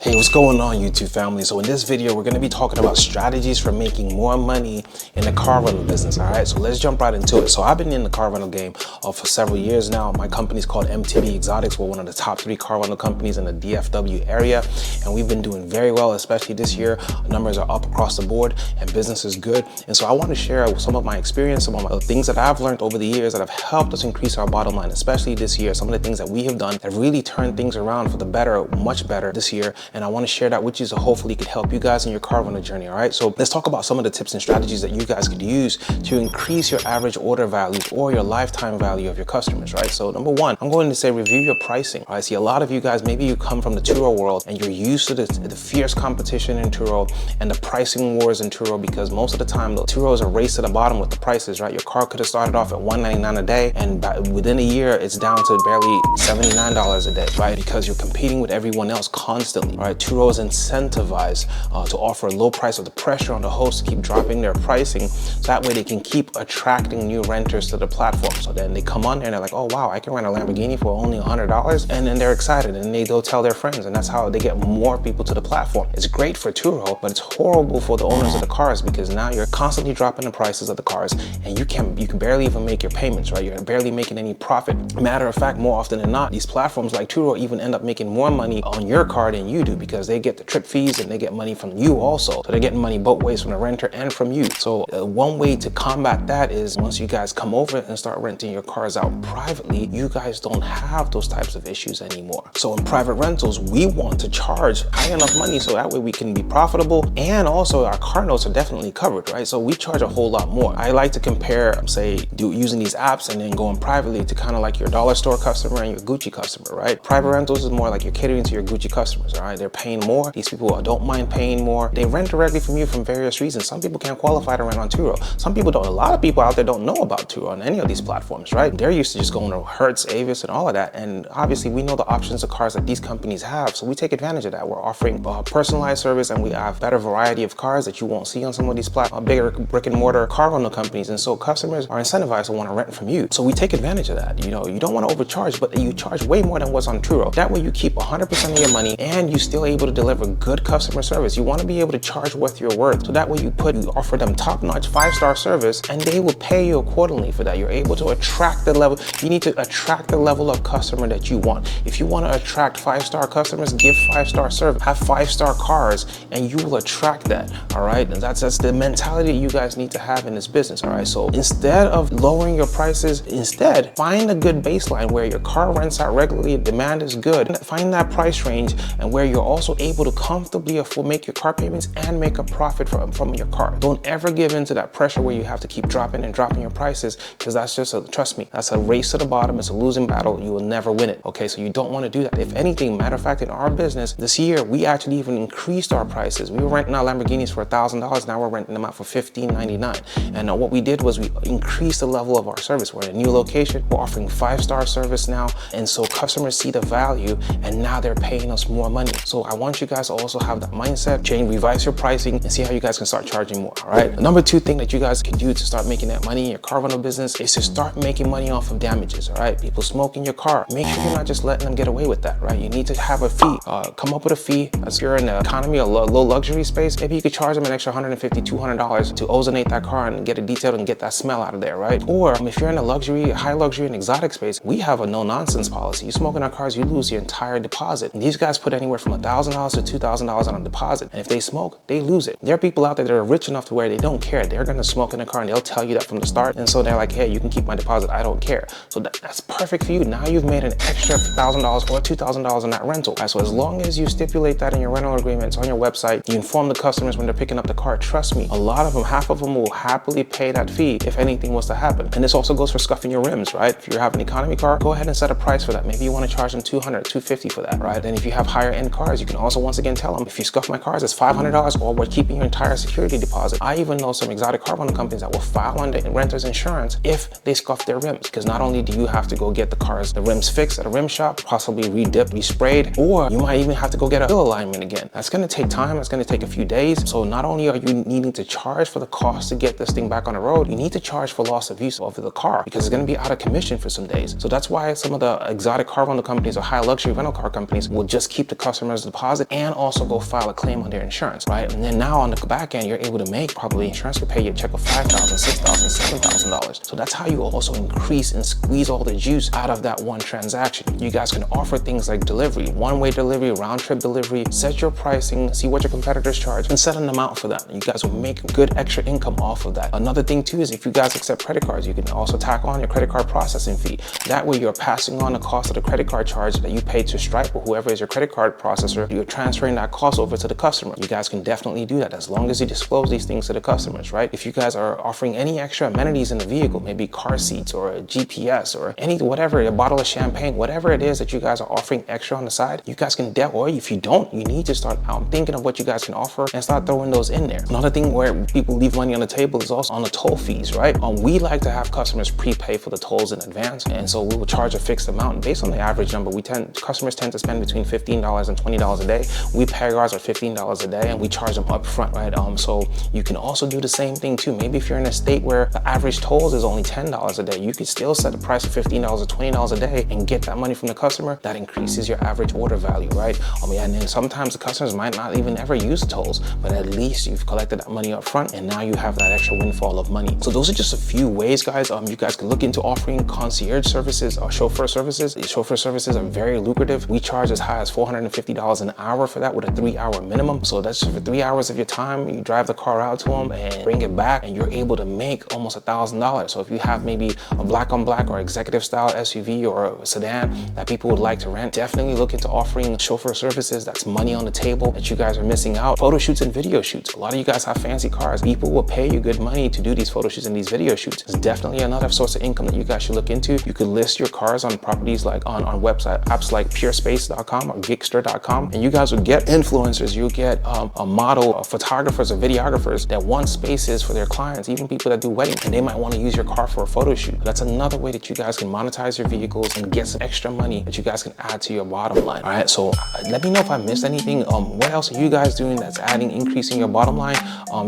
Hey, what's going on YouTube family? So in this video, we're going to be talking about strategies for making more money in the car rental business. All right, so let's jump right into it. So I've been in the car rental game for several years now. My company's called MTB Exotics. We're one of the top 3 car rental companies in the DFW area, and we've been doing very well, especially this year. Numbers are up across the board and business is good. And so I want to share some of my experience, some of the things that I've learned over the years that have helped us increase our bottom line, especially this year. Some of the things that we have done that really turned things around for the better, much better this year. And I want to share that with you so hopefully it could help you guys in your car rental journey. All right, so let's talk about some of the tips and strategies that you guys could use to increase your average order values or your lifetime value of your customers. Right, so number one, I'm going to say review your pricing. I see a lot of you guys, maybe you come from the Turo world and you're used to the fierce competition in Turo and the pricing wars in Turo, because most of the time the Turo is a race to the bottom with the prices. Right, your car could have started off at $199 a day, and within a year it's down to barely $79 a day. Right, because you're competing with everyone else constantly. Right, Turo is incentivized to offer a low price, with the pressure on the host to keep dropping their pricing, so that way they can keep attracting new renters to the platform. So then they come on there and they're like, oh wow, I can rent a Lamborghini for only $100, and then they're excited and they go tell their friends, and that's how they get more people to the platform. It's great for Turo, but it's horrible for the owners of the cars, because now you're constantly dropping the prices of the cars and you can barely even make your payments. Right, you're barely making any profit. Matter of fact, more often than not, these platforms like Turo even end up making more money on your car than you do, because they get the trip fees and they get money from you also. So they're getting money both ways, from the renter and from you. So one way to combat that is, once you guys come over and start renting your cars out privately, you guys don't have those types of issues anymore. So in private rentals, we want to charge high enough money so that way we can be profitable, and also our car notes are definitely covered. Right, so we charge a whole lot more. I like to compare, say, using these apps and then going privately to kind of like your dollar store customer and your Gucci customer. Right, private rentals is more like you're catering to your Gucci customers. All right, they're paying more. These people don't mind paying more. They rent directly from you from various reasons. Some people can't qualify to rent on Turo. Some people don't. A lot of people out there don't know about Turo on any of these platforms. Right, they're used to just going to Hertz, Avis, and all of that. And obviously we know the options of cars that these companies have, so we take advantage of that. We're offering personalized service, and we have better variety of cars that you won't see on some of these bigger brick and mortar car rental companies. And so customers are incentivized to want to rent from you. So we take advantage of that. You know, you don't want to overcharge, but you charge way more than what's on Turo. That way you keep 100% of your money and you still able to deliver good customer service. You want to be able to charge worth your worth. So that way you offer them top-notch 5-star service, and they will pay you accordingly for that. You're able to attract the level. You need to attract the level of customer that you want. If you want to attract 5-star customers, give 5-star service, have 5-star cars, and you will attract that. All right, and that's the mentality you guys need to have in this business. All right, so instead of lowering your prices, instead find a good baseline where your car rents out regularly, demand is good. Find that price range, and where you're also able to comfortably make your car payments and make a profit from your car. Don't ever give in to that pressure where you have to keep dropping your prices, because that's just trust me, that's a race to the bottom. It's a losing battle. You will never win it. Okay, so you don't want to do that. If anything, matter of fact, in our business this year, we actually even increased our prices. We were renting our Lamborghinis for $1,000. Now we're renting them out for $1,599. And what we did was we increased the level of our service. We're in a new location. We're offering 5-star service now, and so customers see the value, and now they're paying us more money. So I want you guys to also have that mindset, revise your pricing, and see how you guys can start charging more. All right, the number 2 thing that you guys can do to start making that money in your car rental business is to start making money off of damages. All right, people smoke in your car, make sure you're not just letting them get away with that. Right, you need to have a fee. Come up with a fee. As you're in the economy, a low luxury space, maybe you could charge them an extra $150, $200 to ozonate that car and get it detailed and get that smell out of there. Right, or if you're in a high luxury and exotic space, we have a no nonsense policy. You smoke in our cars, you lose your entire deposit. And these guys put anywhere from $1,000 to $2,000 on a deposit, and if they smoke, they lose it. There are people out there that are rich enough to where they don't care. They're gonna smoke in the car, and they'll tell you that from the start. And so they're like, hey, you can keep my deposit, I don't care. So that's perfect for you. Now you've made an extra $1,000 or $2,000 on that rental. Right, so as long as you stipulate that in your rental agreements on your website, you inform the customers when they're picking up the car, trust me, a lot of them, half of them will happily pay that fee if anything was to happen. And this also goes for scuffing your rims. Right, if you have an economy car, go ahead and set a price for that. Maybe you want to charge them $200, $250 for that. Right, and if you have higher end cars, you can also once again tell them, if you scuff my cars, it's $500, or we're keeping your entire security deposit. I even know some exotic car rental companies that will file under renter's insurance if they scuff their rims, because not only do you have to go get the rims fixed at a rim shop, possibly re-dipped, resprayed, or you might even have to go get a wheel alignment again. That's going to take time. That's going to take a few days. So not only are you needing to charge for the cost to get this thing back on the road, you need to charge for loss of use of the car, because it's going to be out of commission for some days. So that's why some of the exotic car rental companies or high luxury rental car companies will just keep the customer customer's deposit and also go file a claim on their insurance, right? And then now on the back end, you're able to make probably insurance could pay you a check of $5,000, $6,000, $7,000. So that's how you also increase and squeeze all the juice out of that one transaction. You guys can offer things like delivery, one-way delivery, round-trip delivery, set your pricing, see what your competitors charge, and set an amount for that. You guys will make good extra income off of that. Another thing too is if you guys accept credit cards, you can also tack on your credit card processing fee. That way you're passing on the cost of the credit card charge that you paid to Stripe or whoever is your credit card processor. You're transferring that cost over to the customer. You guys can definitely do that as long as you disclose these things to the customers, right? If you guys are offering any extra amenities in the vehicle, maybe car seats or a GPS or whatever, a bottle of champagne, whatever it is that you guys are offering extra on the side, you guys can or if you don't, you need to start thinking of what you guys can offer and start throwing those in there. Another thing where people leave money on the table is also on the toll fees, right? We like to have customers prepay for the tolls in advance, and so we will charge a fixed amount based on the average number. Customers tend to spend between $15 and $20 a day. We pay ours at $15 a day, and we charge them up front, right? So you can also do the same thing too. Maybe if you're in a state where the average tolls is only $10 a day, you could still set the price of $15 or $20 a day and get that money from the customer. That increases your average order value, right? And then sometimes the customers might not even ever use tolls, but at least you've collected that money up front, and now you have that extra windfall of money. So those are just a few ways, guys. You guys can look into offering concierge services or chauffeur services. These chauffeur services are very lucrative. We charge as high as $450 an hour for that with a 3-hour minimum. So that's for 3 hours of your time. You drive the car out to them and bring it back, and you're able to make almost $1,000. So if you have maybe a black on black or executive style SUV or a sedan that people would like to rent, definitely look into offering chauffeur services. That's money on the table that you guys are missing out. Photo shoots and video shoots. A lot of you guys have fancy cars. People will pay you good money to do these photo shoots and these video shoots. It's definitely another source of income that you guys should look into. You could list your cars on properties like on website apps like purespace.com or gigster.com, and you guys will get influencers. You'll get a model, photographers or videographers that want spaces for their clients, even people that do weddings, and they might want to use your car for a photo shoot. That's another way that you guys can monetize your vehicles and get some extra money that you guys can add to your bottom line. All right, so let me know if I missed anything. What else are you guys doing that's increasing your bottom line?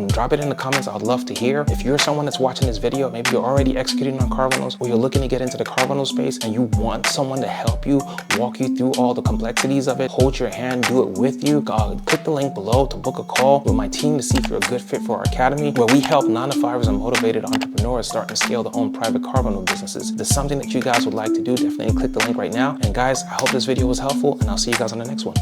Drop it in the comments. I'd love to hear. If you're someone that's watching this video, maybe you're already executing on car rentals, or you're looking to get into the car rental space and you want someone to help you, walk you through all the complexities of it, hold your hand, do it with you, click the link below to book a call with my team to see if you're a good fit for our academy, where we help 9-to-5ers and motivated entrepreneurs start and scale their own private car rental businesses. If there's something that you guys would like to do, definitely click the link right now. And guys, I hope this video was helpful, and I'll see you guys on the next one.